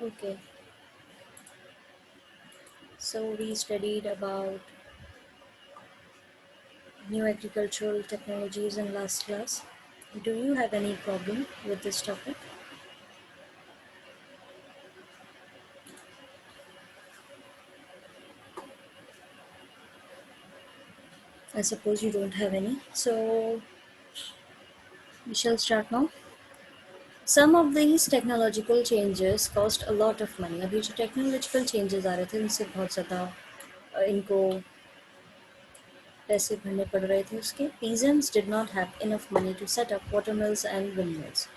Okay, so we studied about new agricultural technologies in last class. Do you have any problem with this topic? I suppose you don't have any. So we shall start now. Some of these technological changes cost a lot of money. अभी जो technological changes आ रहे थे उनसे बहुत ज़्यादा इनको पैसे भरने पड़ रहे थे उसके. Peasants did not have enough money to set up watermills and windmills.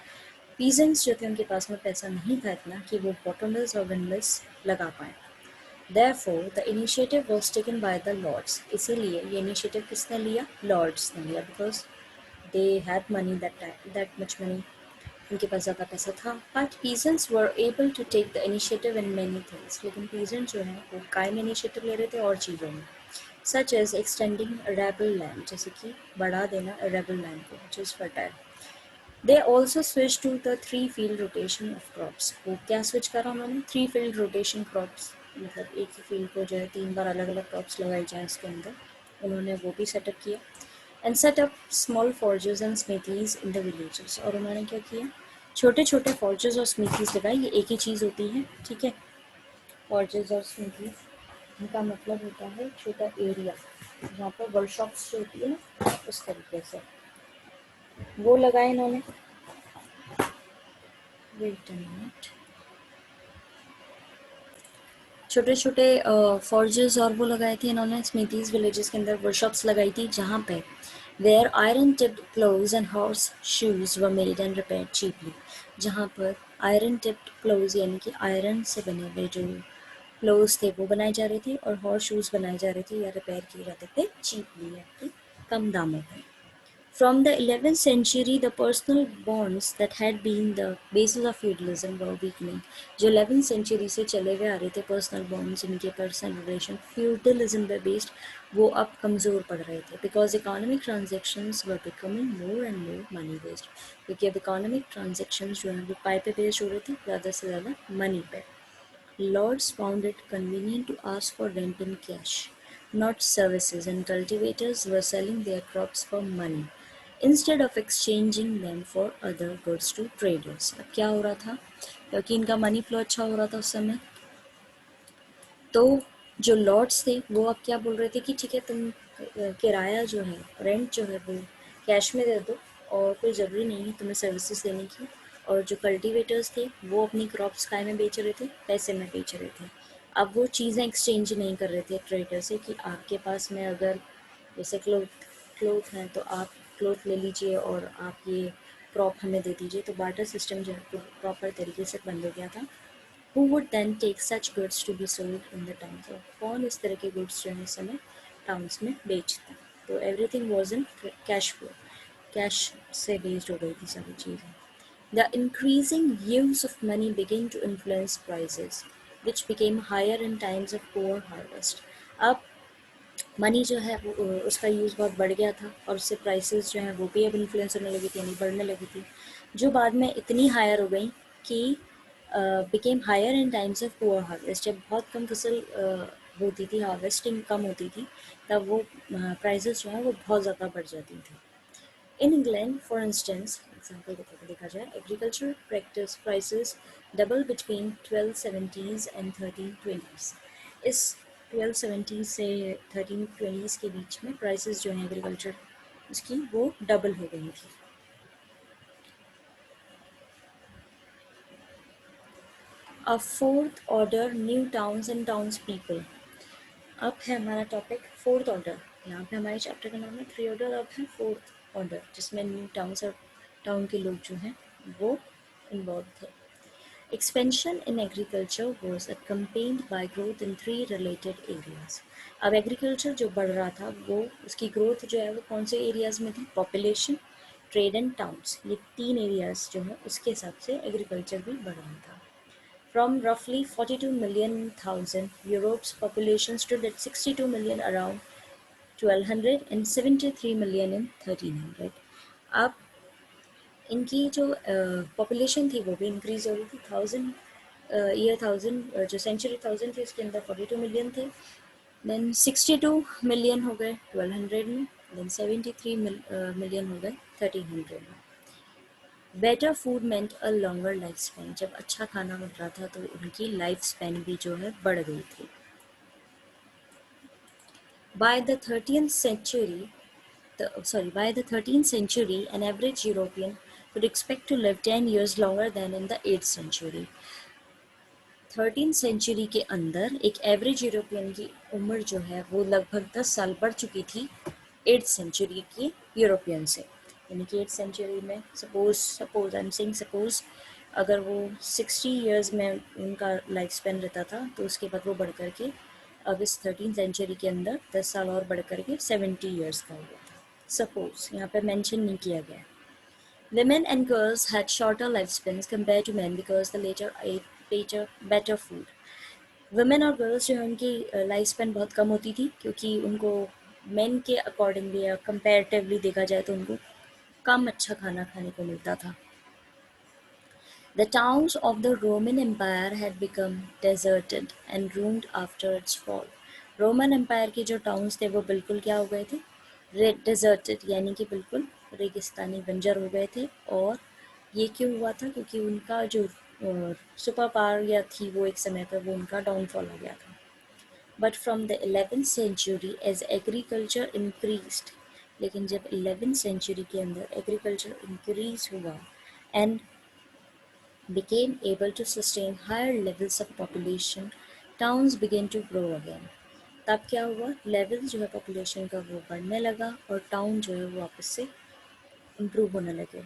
Peasants जो थे उनके पास में पैसा नहीं था इतना कि वो watermills और windmills लगा पाएँ. Therefore, the initiative was taken by the lords. इसीलिए ये initiative किसने लिया? Lords ने लिया because they had money that much money. उनके पास ज़्यादा पैसा था. But peasants were able to take the initiative in many things. लेकिन peasants जो हैं वो काय में initiative ले रहे थे और चीज़ों में. Such as extending arable land, जैसे कि बढ़ा देना arable land को, which is fertile. They also switched to the three field rotation of crops. वो क्या switch करा उन्होंने? Three field rotation crops. मतलब एक ही फील्ड को जो है 3 बार अलग अलग क्रॉप्स लगाई जाए उसके अंदर. उन्होंने वो भी सेटअप किया. And set up small forges and smithies in the villages. और उन्होंने क्या किया? छोटे छोटे फॉर्जेस और स्मिथीज लगाई. ये एक ही चीज़ होती है, ठीक है. फॉर्जेस और स्मिथीज, इनका मतलब होता है छोटा एरिया जहाँ पर वर्कशॉप्स जो होती है ना, उस तरीके से वो लगाए इन्होंने. Wait a minute. छोटे छोटे फॉर्जेस और वो लगाए थे इन्होंने स्मिथीज विलेजेस के अंदर. वर्कशॉप्स लगाई थी जहाँ पे where iron tipped cloths and horse shoes were made and repair cheaply. जहाँ पर आयरन टिप्ड क्लोथ्स यानी कि आयरन से बने हुए जो क्लोथ्स थे वो बनाए जा रहे थे और हॉर्स शूज़ बनाए जा रहे थे या रिपेयर किए जाते थे चीपली यानी कि कम दामों में. From the 11th century, the personal bonds that had been the basis of feudalism were weakening. जो 11th century से चले हुए आ रहे थे personal bonds, इनके personal relation feudalism पे based, वो अब कमज़ोर पड़ रहे थे because economic transactions were becoming more and more money based. क्योंकि अब economic transactions जो हैं वो पाई पे based हो रहे थे ज़्यादा से ज़्यादा money पे. Lords found it convenient to ask for rent in cash, not services, and cultivators were selling their crops for money instead of exchanging them for other goods to traders. अब क्या हो रहा था? क्योंकि इनका मनी फ्लो अच्छा हो रहा था उस समय, तो जो लॉर्ड्स थे वो अब क्या बोल रहे थे कि ठीक है तुम किराया जो है, रेंट जो है वो कैश में दे दो और कोई ज़रूरी नहीं है तुम्हें सर्विसेज देने की. और जो कल्टीवेटर्स थे वो अपनी क्रॉप्स काय में बेच रहे थे? पैसे में बेच रहे थे. अब वो चीज़ें एक्सचेंज नहीं कर रहे थे ट्रेडर से कि आपके पास में अगर जैसे क्लोथ हैं तो आप क्लोथ ले लीजिए और आप ये क्रॉप हमें दे दीजिए. तो बार्टर सिस्टम जो है प्रॉपर तरीके से बंद हो गया था. who would then take such goods to be sold in the towns. और कौन इस तरह के goods जो है इस समय टाउन्स में बेचता. तो everything was in cash flow, cash से बेस्ड हो गई थी सारी चीज़ें. The increasing use of money began to influence prices, which became higher in times of poor harvest. अब मनी जो है वो उसका यूज़ बहुत बढ़ गया था और उससे प्राइसेस जो हैं वो भी अब इन्फ्लुएंस होने लगी थी यानी बढ़ने लगी थी, जो बाद में इतनी हायर हो गई कि became higher in times of poor harvest. जब बहुत कम फसल होती थी, हार्वेस्टिंग कम होती थी, तब वो प्राइसेस जो हैं वो बहुत ज़्यादा बढ़ जाती थी. In England for instance example के तौर पर देखा जाए, agriculture practice prices double between 1270s and 1320s. इस 1270 से 1320 के बीच में प्राइसेस जो हैं एग्रीकल्चर उसकी वो डबल हो गई थी. अ fourth order new towns and towns people. अब है हमारा टॉपिक फोर्थ ऑर्डर. यहाँ पे हमारे चैप्टर का नाम है थ्री ऑर्डर, अब है फोर्थ ऑर्डर जिसमें न्यू टाउन्स और टाउन के लोग जो हैं वो इन्वॉल्व थे. Expansion in agriculture was accompanied by growth in three related areas. अब एग्रीकल्चर जो बढ़ रहा था वो उसकी ग्रोथ जो है वो कौन से एरियाज़ में थी? Population, trade and towns. ये तीन एरियाज़ जो हैं उसके हिसाब से एग्रीकल्चर भी बढ़ रहा था. From roughly 42 million thousand, Europe's population stood at 62 million around 1200 and 73 million in 1300. अब इनकी जो पॉपुलेशन थी वो भी इंक्रीज हो रही थी. 1000 ईयर 1000 जो सेंचुरी 1000 थी उसके अंदर 42 मिलियन थे, देन 62 मिलियन हो गए 1200 में, देन 73 मिलियन हो गए 1300 में. Better food meant a longer life span. जब अच्छा खाना मिल रहा था तो उनकी लाइफ स्पैन भी जो है बढ़ गई थी. By the 13th century, by the 13th century, an average European could expect to live 10 years longer than in the 8th century. 13th century के अंदर एक एवरेज यूरोपियन की उम्र जो है वो लगभग 10 साल बढ़ चुकी थी 8th सेंचुरी की यूरोपियन से. यानी कि 8th सेंचुरी में suppose I am saying suppose अगर वो 60 इयर्स में उनका लाइफ स्पेन रहता था तो उसके बाद वो बढ़ करके अब इस 13th सेंचुरी के अंदर 10 साल और बढ़ करके 70 इयर्स का हुआ था. सपोज यहाँ पे मेंशन नहीं किया गया. Women and girls had shorter lifespans compared to men because the later ate better food. Women और girls जो है उनकी लाइफ स्पेन बहुत कम होती थी क्योंकि उनको men के अकॉर्डिंगली या कंपेरेटिवली देखा जाए तो उनको कम अच्छा खाना खाने को मिलता था. The towns of the Roman Empire had become deserted and ruined after its fall. Roman empire के जो टाउन्स थे वो बिल्कुल क्या हो गए थे, डेजर्टेड यानी कि बिल्कुल रेगिस्तानी बंजर हो गए थे. और ये क्यों हुआ था, क्योंकि उनका जो सुपर पावर या थी वो एक समय पर वो उनका डाउनफॉल हो गया था. But from the 11th century as agriculture increased, लेकिन जब 11th सेंचुरी के अंदर एग्रीकल्चर इंक्रीज हुआ and became able to sustain higher levels of population, towns began to grow again. तब क्या हुआ, लेवल जो है पॉपुलेशन का वो बढ़ने लगा और टाउन जो है वो वापस से इम्प्रूव होने लगे.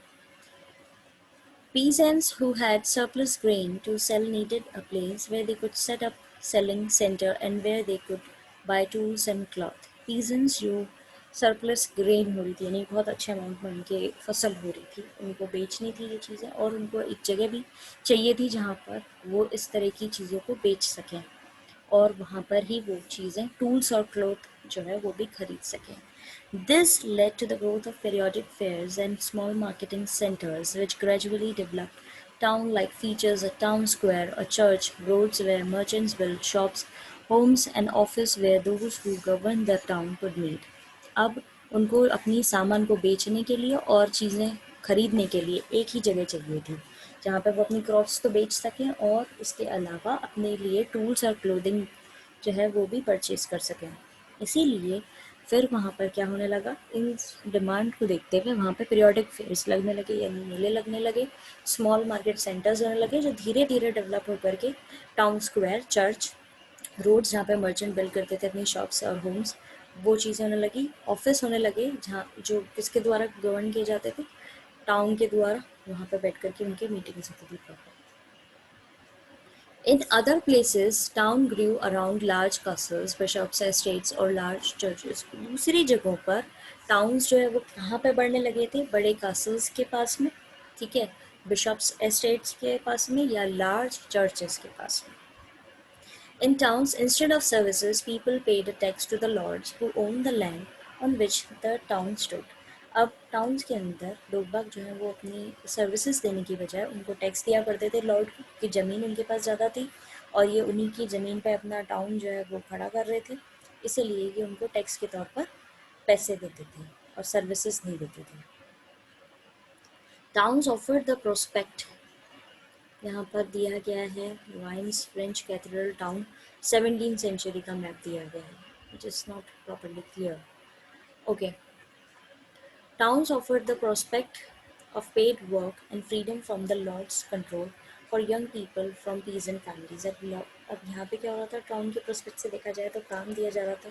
Peasants who had surplus grain to sell needed a place where they could set up selling center and where they could buy tools and cloth. Peasants जो सरप्लस ग्रेन हो रही थी यानी बहुत अच्छे अमाउंट में उनके फसल हो रही थी, उनको बेचनी थी ये चीज़ें और उनको एक जगह भी चाहिए थी जहाँ पर वो इस तरह की चीज़ों को बेच सकें और वहाँ पर ही वो चीज़ें टूल्स और क्लोथ जो है वो भी खरीद सकें. This led to the growth of periodic fairs and small marketing centers, which gradually developed town-like features: a town square, a church, roads where merchants built shops, homes and office where those who governed the town could meet. अब उनको अपनी सामान को बेचने के लिए और चीज़ें खरीदने के लिए एक ही जगह चाहिए थी जहाँ पर वो अपनी क्रॉप्स तो बेच सकें और इसके अलावा अपने लिए टूल्स और क्लोथिंग जो है वो भी परचेज कर सकें. इसीलिए फिर वहाँ पर क्या होने लगा, इन डिमांड को देखते हुए वहाँ पे पीरियोडिक फेयर्स लगने लगे यानी मेले लगने लगे, स्मॉल मार्केट सेंटर्स होने लगे जो धीरे धीरे डेवलप होकर के टाउन स्क्वायर, चर्च, रोड्स जहाँ पे मर्चेंट बिल्ड करते थे अपनी शॉप्स और होम्स, वो चीज़ें होने लगी. ऑफिस होने लगे जहाँ जो किसके द्वारा गवर्न किए जाते थे, टाउन के द्वारा, वहाँ पर बैठ करके उनके मीटिंग्स होती थी. In other places, town grew around large castles, bishops' estates और large churches. दूसरी जगहों पर टाउन्स जो है वो कहाँ पे बढ़ने लगे थे, बड़े castles के पास में, ठीक है, bishops' estates के पास में या large churches के पास में. In towns, instead of services, people paid a tax to the lords who owned the land on which the town stood. अब टाउन्स के अंदर लोग बाग जो है वो अपनी सर्विसेज देने की बजाय उनको टैक्स दिया करते थे लॉर्ड को, कि ज़मीन उनके पास ज़्यादा थी और ये उन्हीं की ज़मीन पे अपना टाउन जो है वो खड़ा कर रहे थे, इसीलिए ये उनको टैक्स के तौर पर पैसे देते थे और सर्विसेज नहीं देते थे. टाउन्स ऑफर्ड द प्रोस्पेक्ट, यहाँ पर दिया गया है वाइन्स French cathedral town, 17th century का मैप दिया गया है, which is not properly clear. Okay. Towns offered the prospect of paid work and freedom from the lord's control for young people from peasant families. अब यहाँ पे क्या हो रहा था, टाउन के प्रोस्पेक्ट से देखा जाए तो काम दिया जा रहा था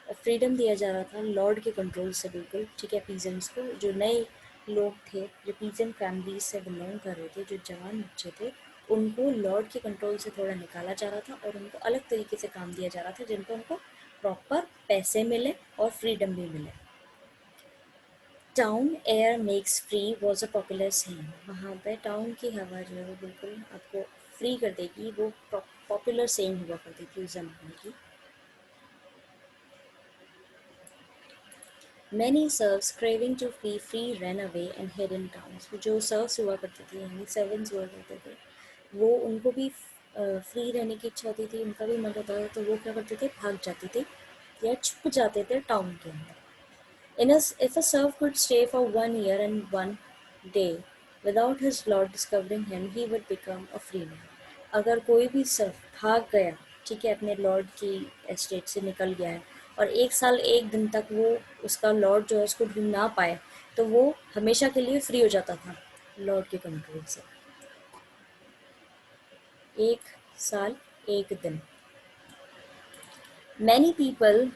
और फ्रीडम दिया जा रहा था लॉर्ड के कंट्रोल से बिल्कुल, ठीक है, पीजेंट्स को, जो नए लोग थे जो पीजेंट फैमिलीज से बिलोंग कर रहे थे, जो जवान बच्चे थे, उनको लॉर्ड के कंट्रोल से थोड़ा निकाला जा रहा था और उनको अलग तरीके से काम दिया जा रहा था जिनको उनको प्रॉपर पैसे मिले और फ्रीडम भी मिले. Town air makes free was a popular saying. वहाँ पे टाउन की हवा जो है वो बिल्कुल आपको फ्री कर देगी, वो पॉपुलर सेइंग हुआ करती थी उस ज़माने की. Many serfs craving to be free run away and hid in towns. जो सर्व्स हुआ करते थे यानी सर्वेंट्स हुआ करते थे वो उनको भी फ्री रहने की इच्छा होती थी, उनका भी मन होता था, तो वो क्या करते थे, भाग जाते थे या छुप जाते थे टाउन के अंदर. If a serf could stay for 1 year and 1 day without his lord discovering him, he would become a free man. अगर कोई भी सर्फ भाग गया, ठीक है, अपने लॉर्ड की एस्टेट से निकल गया है और 1 साल 1 दिन तक वो उसका लॉर्ड जो है उसको ढूंढ ना पाए, तो वो हमेशा के लिए फ्री हो जाता था लॉर्ड के कंट्रोल से. 1 साल 1 दिन. Many people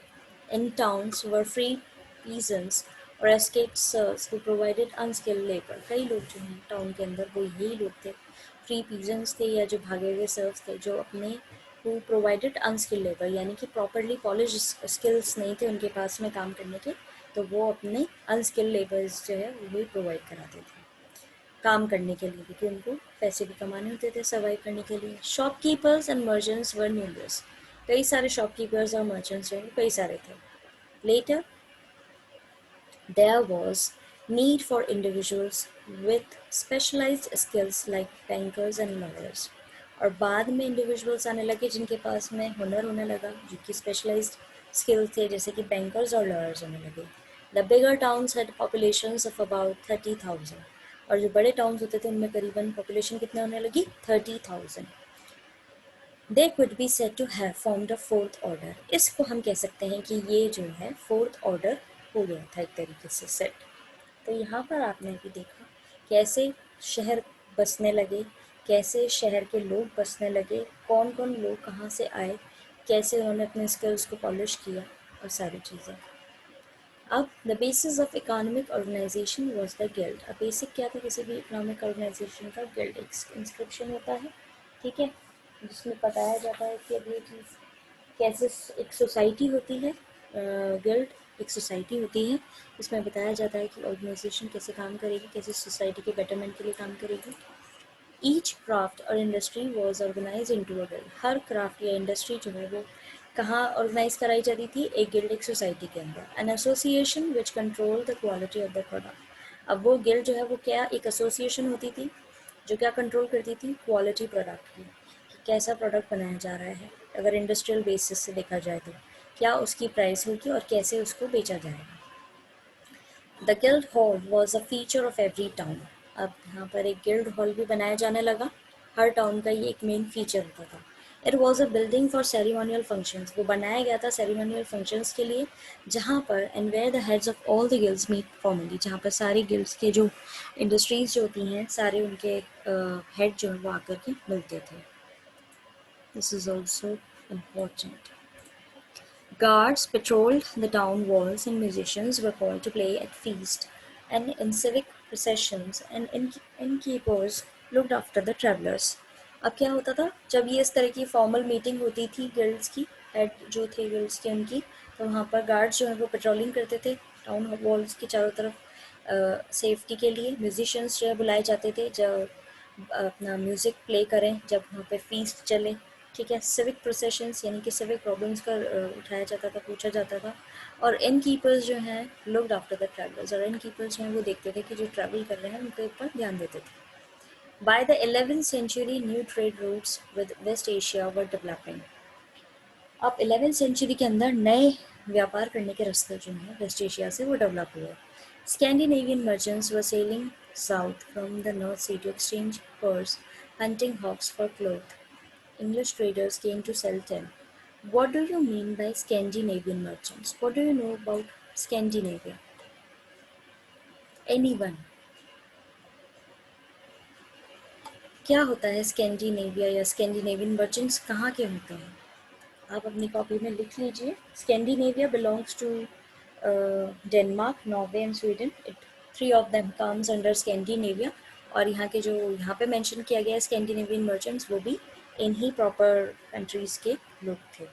in towns were free peasants or escaped serfs who provided unskilled labor. कई लोग जो हैं टाउन के अंदर वो यही लोग थे, फ्री पीजेंट्स थे या जो भागे हुए सर्व्स थे, जो अपने who provided unskilled labor, यानी कि प्रॉपरली पॉलिश स्किल्स नहीं थे उनके पास में काम करने के, तो वो अपने अनस्किल्ड लेबर्स जो है वो प्रोवाइड कराते थे काम करने के लिए, क्योंकि उनको पैसे भी कमाने होते थे सर्वाइव करने के लिए. Shopkeepers and merchants were numerous. कई सारे शॉपकीपर्स और मर्चेंट्स जो कई सारे थे. Later there was need for individuals with specialized skills like bankers and lawyers. और बाद में इंडिविजुअल्स आने लगे जिनके पास में हुनर होने लगा, जिनकी स्पेशलाइज्ड स्किल थे, जैसे कि बैंकर्स और लॉयर्स होने लगे. The bigger towns had populations of about 30,000. और जो बड़े टाउन्स होते थे उनमें करीबन पॉपुलेशन कितने होने लगी, 30,000. They could be said to have formed a fourth order. इसको हम कह सकते हैं कि ये जो है फोर्थ ऑर्डर हो गया था एक तरीके से सेट. तो यहाँ पर आपने भी देखा कैसे शहर बसने लगे, कैसे शहर के लोग बसने लगे, कौन कौन लोग कहाँ से आए, कैसे उन्होंने अपने स्किल्स को पॉलिश किया और सारी चीज़ें. अब the basis of economic organisation was the guild. अब बेसिक क्या था किसी भी इकोनॉमिक ऑर्गेनाइजेशन का, गिल्ड. एक इंस्क्रिप्शन होता है, ठीक है, जिसमें बताया जाता है कि अब ये चीज़ कैसे एक सोसाइटी होती है. गिल्ड एक सोसाइटी होती है, इसमें बताया जाता है कि ऑर्गेनाइजेशन कैसे काम करेगी, कैसे सोसाइटी के बेटरमेंट के लिए काम करेगी. ईच क्राफ्ट और industry was organise into a guild. हर क्राफ्ट या इंडस्ट्री जो है वो कहाँ ऑर्गेनाइज कराई जाती थी, एक गिल्ड, एक सोसाइटी के अंदर. An association which control the quality of the product. अब वो गिल्ड जो है वो क्या, एक एसोसिएशन होती थी जो क्या कंट्रोल करती थी, क्वालिटी प्रोडक्ट की, कि कैसा प्रोडक्ट बनाया जा रहा है. अगर इंडस्ट्रियल बेसिस से देखा जाए तो क्या उसकी प्राइस होगी और कैसे उसको बेचा जाएगा. The guild hall was a feature of every town. अब यहाँ पर एक गिल्ड हॉल भी बनाया जाने लगा, हर टाउन का ये एक मेन फीचर होता था. It was a building for ceremonial functions. वो बनाया गया था सेरेमोनियल फंक्शंस के लिए, जहाँ पर and where the heads of all the guilds meet formally. जहाँ पर सारी गिल्ड्स के जो इंडस्ट्रीज जो होती हैं, सारे उनके हेड जो है वो आकर के मिलते थे. This is also important. Guards patrolled the town walls and musicians were called to play at feast and in civic processions and innkeepers looked after the travelers. अब क्या होता था, जब ये इस तरह की फॉर्मल मीटिंग होती थी गिल्ड्स की, हेड जो थे गिल्ड्स के उनकी, तो वहाँ पर गार्ड्स जो है वो पेट्रोलिंग करते थे टाउन वॉल्स के चारों तरफ सेफ्टी के लिए. म्यूजिशियंस जो है बुलाए जाते थे जब अपना म्यूज़िक प्ले करें, जब वहाँ पे फीस्ट चले, ठीक है. सिविक प्रोसेशंस यानी कि सिविक प्रॉब्लम्स का उठाया जाता था, पूछा जाता था. और इन कीपर्स जो हैं लुक्ड आफ्टर द ट्रैवलर्स. और इन कीपर्स जो हैं वो देखते थे कि जो ट्रैवल कर रहे हैं उनके ऊपर ध्यान देते थे. By the 11th century new trade routes with West Asia were developing. अब 11th सेंचुरी के अंदर नए व्यापार करने के रास्ते जो हैं वेस्ट एशिया से वो डेवलप हुए. Scandinavian merchants were sailing south from the North Sea to exchange furs, hunting hawks for cloth. English traders came to sell tin. What do you mean by Scandinavian merchants? What do you know about Scandinavia? Anyone? क्या होता है Scandinavia या Scandinavian merchants कहाँ के होते हैं? आप अपनी कॉपी में लिख लीजिए. Scandinavia belongs to Denmark, Norway and Sweden. It 3 of them comes under Scandinavia. और यहाँ के जो यहाँ पे मेंशन किया गया है स्कैंडिनेवियन मर्चेंट्स, वो भी इन्हीं प्रॉपर कंट्रीज़ के लोग थे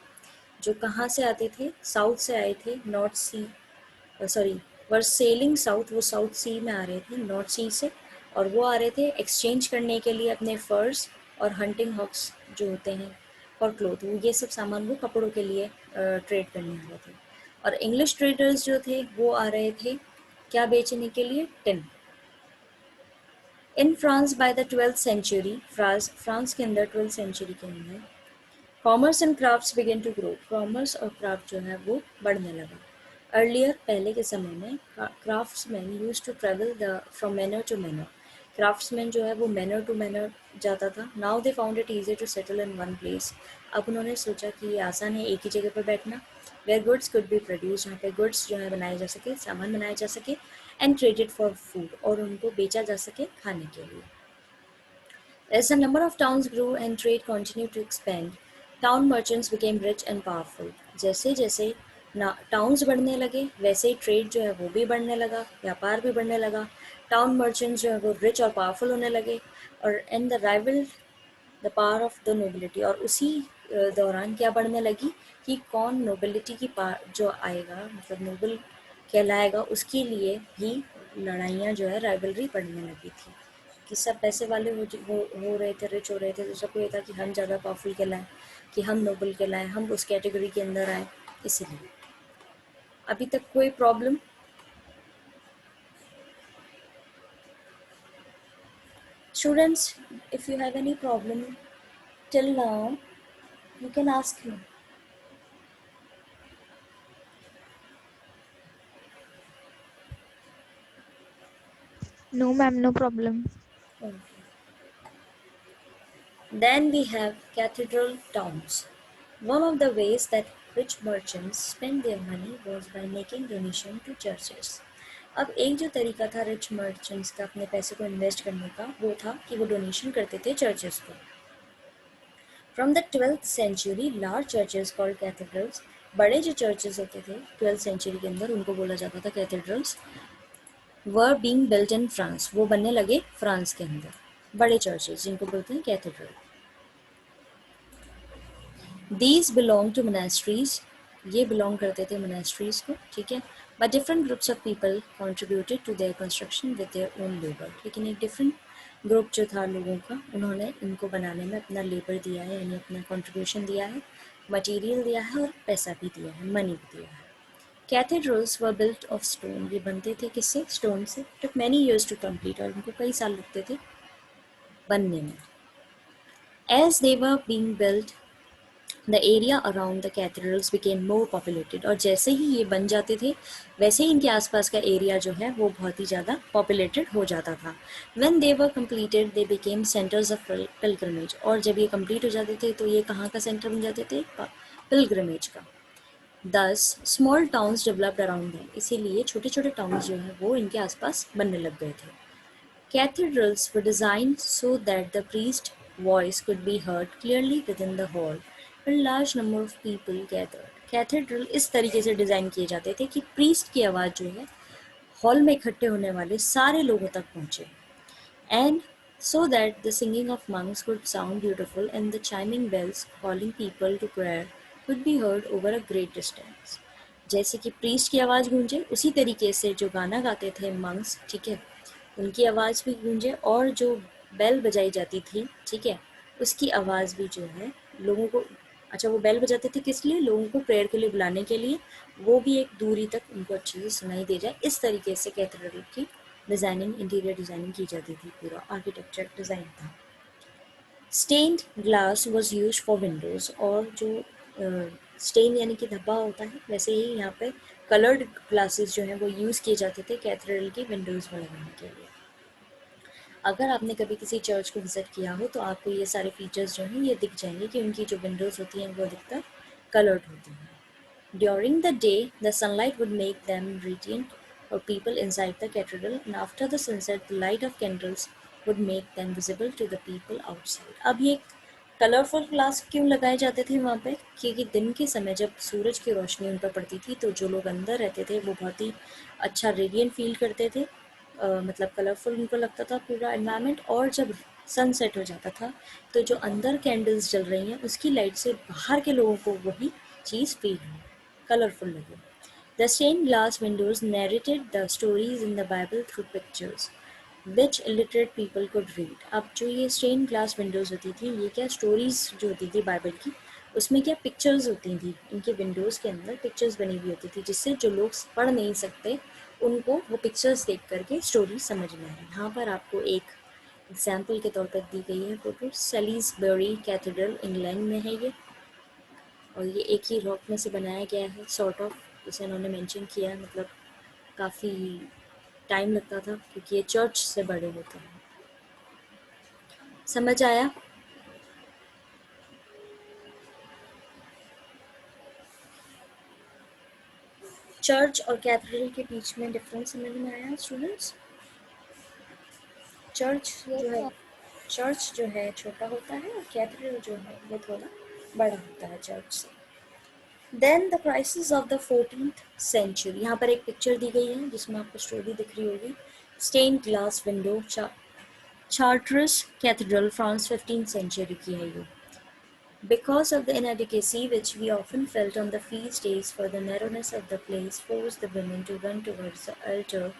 जो कहाँ से आते थे, साउथ से आए थे, North Sea, sorry, were sailing south, वो साउथ सी में आ रहे थे नॉर्थ सी से. और वो आ रहे थे एक्सचेंज करने के लिए अपने फर्स और हंटिंग हॉक्स जो होते हैं फॉर क्लोथ. वो ये सब सामान वो कपड़ों के लिए ट्रेड करने आ रहे थे. और इंग्लिश ट्रेडर्स जो थे वो आ रहे थे क्या बेचने के लिए, tin. In France by the 12th century, France के अंदर 12th सेंचुरी के अंदर commerce and crafts began to grow, commerce और क्राफ्ट जो है वो बढ़ने लगा. अर्लियर, पहले के समय में, craftsman used to travel the from manor to manor, craftsman जो है वो मैनर टू मैनर जाता था. Now they found it easy to settle in one place, अब उन्होंने सोचा कि ये आसान है एक ही जगह पर बैठना. Where goods could be produce, जहाँ पे गुड्स जो है बनाए जा सके, सामान बनाया जा सके, एंड ट्रेडेड फॉर फूड, और उनको बेचा जा सके खाने के लिए. As the number of towns grew and trade continued to expand, town merchants became rich and powerful. जैसे जैसे टाउन्स बढ़ने लगे वैसे ही ट्रेड जो है वो भी बढ़ने लगा, व्यापार भी बढ़ने लगा. टाउन मर्चेंट्स जो है वो रिच और पावरफुल होने लगे, और and the rival the power of the nobility, और उसी दौरान क्या बढ़ने लगी कि कौन नोबिलिटी की जो आएगा, मतलब नोबल कहलाएगा, उसके लिए भी लड़ाइयाँ जो है राइवलरी बढ़ने लगी थी. कि सब पैसे वाले हो रहे थे, रिच हो रहे थे, तो सबको ये था कि हम ज़्यादा पावरफुल कहलाएं, कि हम नोबल कहलाएं, हम उस कैटेगरी के अंदर आए. इसीलिए अभी तक कोई problem? Students, if you have any problem till now, you can ask me. No, ma'am, no problem. Okay. Then we have cathedral towns. One of the ways that rich merchants spent their money was by making donation to churches. अब एक जो तरीका था rich merchants का अपने पैसे को invest करने का, वो था कि वो डोनेशन करते थे चर्चेस को. From the 12th century, large churches called cathedrals, बड़े जो चर्चेस होते थे 12th सेंचुरी के अंदर, उनको बोला जाता था cathedrals, were being built in France, वो बनने लगे फ्रांस के अंदर. बड़े चर्चेस जिनको बोलते हैं cathedral. These belong to monasteries, ये belong करते थे monasteries को, ठीक है. But different groups of people contributed to their construction with their own labor. लेकिन एक different group जो था लोगों का, उन्होंने इनको बनाने में अपना labor दिया है, यानी अपना contribution दिया है, material दिया है और पैसा भी दिया है, money भी दिया है. Cathedrals were built of stone, ये बनते थे किससे? Stone से. Took many years to complete, और उनको कई साल लगते थे बनने में. As they were being built, the area around the cathedrals became more populated, और जैसे ही ये बन जाते थे वैसे ही इनके आसपास का एरिया जो है वो बहुत ही ज़्यादा populated हो जाता था. When they were completed, they became centers of pilgrimage, और जब ये complete हो जाते थे तो ये कहाँ का सेंटर बन जाते थे? pilgrimage का. Thus, small towns developed around them, इसीलिए छोटे छोटे towns जो है वो इनके आसपास बनने लग गए थे. Cathedrals were designed so that the priest's voice could be heard clearly within the hall, when large number of people gathered. Cathedral इस तरीके से डिज़ाइन किए जाते थे कि प्रीस्ट की आवाज़ जो है हॉल में इकट्ठे होने वाले सारे लोगों तक पहुँचे, and so that the singing of monks could sound beautiful and the chiming bells calling people to prayer could be heard over a great distance. जैसे कि प्रीस्ट की आवाज़ गूंजे, उसी तरीके से जो गाना गाते थे मंक्स, ठीक है, उनकी आवाज़ भी गूंजे, और जो बेल बजाई जाती थी, ठीक है, उसकी आवाज़ भी जो है लोगों को, अच्छा वो बेल बजाते थे किस लिए? लोगों को प्रेयर के लिए बुलाने के लिए, वो भी एक दूरी तक उनको अच्छी से सुनाई दे जाए. इस तरीके से कैथेड्रल की डिज़ाइनिंग, इंटीरियर डिज़ाइनिंग की जाती थी, पूरा आर्किटेक्चर डिज़ाइन था. Stained glass was used for windows, और जो स्टेन यानी कि धब्बा होता है, वैसे ही यहाँ पे कलर्ड ग्लासेस जो हैं वो यूज़ किए जाते थे कैथेड्रल की विंडोज़ में लगाने के लिए. अगर आपने कभी किसी चर्च को विज़िट किया हो तो आपको ये सारे फीचर्स जो हैं ये दिख जाएंगे कि उनकी जो विंडोज़ होती हैं वो अधिकतर कलर्ड होती हैं. During the day, the sunlight would make them radiant for people inside the cathedral, and after the sunset, the light of candles would make them visible to the people outside. अब ये colourful glass क्यों लगाए जाते थे वहाँ पे? क्योंकि दिन के समय जब सूरज की रोशनी उन पर पड़ती थी तो जो लोग अंदर रहते थे वो बहुत ही अच्छा रेडियंट फील करते थे, मतलब कलरफुल उनको लगता था पूरा एनवायरनमेंट. और जब सनसेट हो जाता था तो जो अंदर कैंडल्स जल रही हैं उसकी लाइट से बाहर के लोगों को वही चीज़ फील हो, कलरफुल लगे. The stained glass windows narrated the stories in the Bible through pictures, which illiterate people could read. अब जो ये स्टेन ग्लास विंडोज़ होती थी, ये क्या स्टोरीज़ जो होती थी बाइबल की, उसमें क्या पिक्चर्स होती थी, इनके विंडोज़ के अंदर पिक्चर्स बनी हुई होती थी, जिससे जो लोग पढ़ नहीं सकते उनको वो पिक्चर्स देख करके स्टोरी समझ में आए. यहाँ पर आपको एक एग्जाम्पल के तौर पर दी गई है फोटो। सेलिसबरी कैथेड्रल इंग्लैंड में है ये, और ये एक ही रॉक में से बनाया गया है सॉर्ट ऑफ, जिसे उन्होंने मेंशन किया है। मतलब काफ़ी टाइम लगता था क्योंकि ये चर्च से बड़े होते हैं। समझ आया? चर्च और कैथेड्रल के बीच में डिफरेंस समझ में आया स्टूडेंट्स? चर्च Yes, जो है, ma'am. चर्च जो है छोटा होता है, और कैथेड्रल जो है वो थोड़ा बड़ा होता है चर्च से। Then the crisis of the 14th century, यहाँ पर एक पिक्चर दी गई है जिसमें आपको स्टोरी दिख रही होगी। Stained glass window, Chartres cathedral, France, 15th century की है ये। Because of the inadequacy which we often felt on the feast days, for the narrowness of the place forced the women to run towards the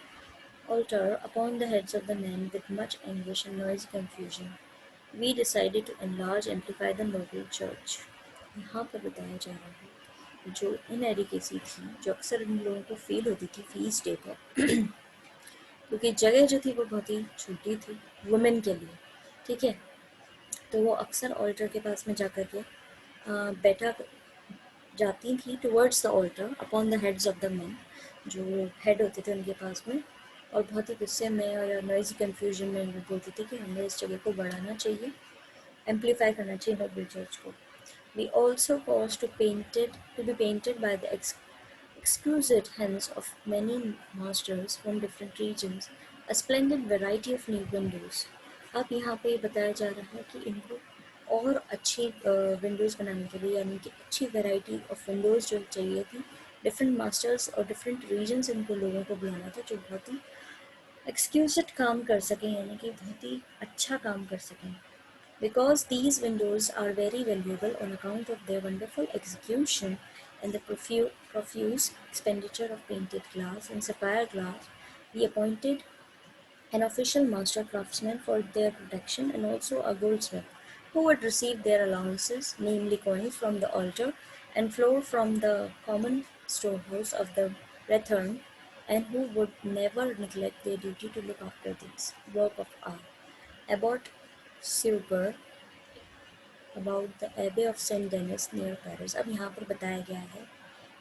altar upon the heads of the men with much anguish and noisy confusion. We decided to enlarge, amplify the noble church. यहाँ पर बताया जा रहा है जो इनएडिकेसी थी, जो अक्सर इन लोगों को फील होती थी फीस डे पर, क्योंकि जगह जो थी वो बहुत ही छोटी थी वुमेन के लिए, ठीक है। तो वो अक्सर ऑल्टर के पास में जाकर के बैठा जाती थी towards the altar upon the heads of the men, जो हेड होते थे उनके पास में, और बहुत ही गुस्से में और नॉइज़ी कन्फ्यूजन में वो बोलती थी कि हमें इस जगह को बढ़ाना चाहिए, एम्पलीफाई करना चाहिए नोबल चर्च को। We also caused to be painted by the exquisite hands of many masters from different regions, a splendid variety of new windows. अब यहाँ पे बताया जा रहा है कि इनको और अच्छी विंडोज़ बनाने के लिए, यानी कि अच्छी वैरायटी ऑफ विंडोज़ जो चाहिए थी, डिफरेंट मास्टर्स और डिफरेंट रीजन से इनको लोगों को बुलाना था जो बहुत ही एक्सक्यूजिट काम कर सकें, यानी कि बहुत ही अच्छा काम कर सकें। Because these windows are very valuable on account of their wonderful execution and the profuse expenditure of painted glass and sapphire glass, we appointed an official master craftsman for their protection and also a goldsmith who would receive their allowances, namely coins from the altar and flour from the common storehouse of the Brethren, and who would never neglect their duty to look after these work of art. Abbot Suger about the abbey of Saint Denis near Paris. अब यहाँ पर बताया गया है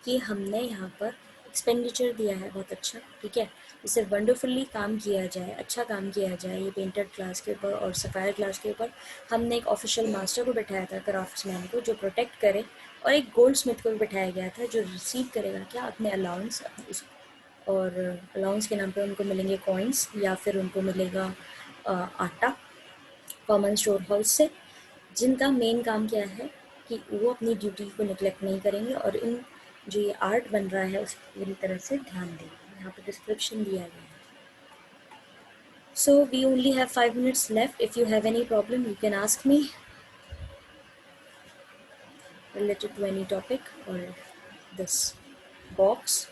कि हमने यहाँ पर एक्सपेंडिचर दिया है बहुत अच्छा, ठीक है, जिससे वंडरफुली काम किया जाए, अच्छा काम किया जाए ये पेंटेड ग्लास के ऊपर और सफ़ायर ग्लास के ऊपर। हमने एक ऑफिशियल मास्टर को बैठाया था, क्राफ्ट्समैन को, जो प्रोटेक्ट करे, और एक गोल्ड स्मिथ को भी बैठाया गया था जो रिसीव करेगा क्या, अपने अलाउंस, और अलाउंस के नाम पर उनको मिलेंगे कॉइन्स या फिर उनको मिलेगा आटा कॉमन स्टोर हाउस से, जिनका मेन काम क्या है कि वो अपनी ड्यूटी को निगलेक्ट नहीं करेंगे और इन जो ये आर्ट बन रहा है उस पूरी तरह से ध्यान देंगे। यहाँ पर डिस्क्रिप्शन दिया गया है। So we only have 5 minutes left. If you have any problem, you can ask me related to any topic or this box.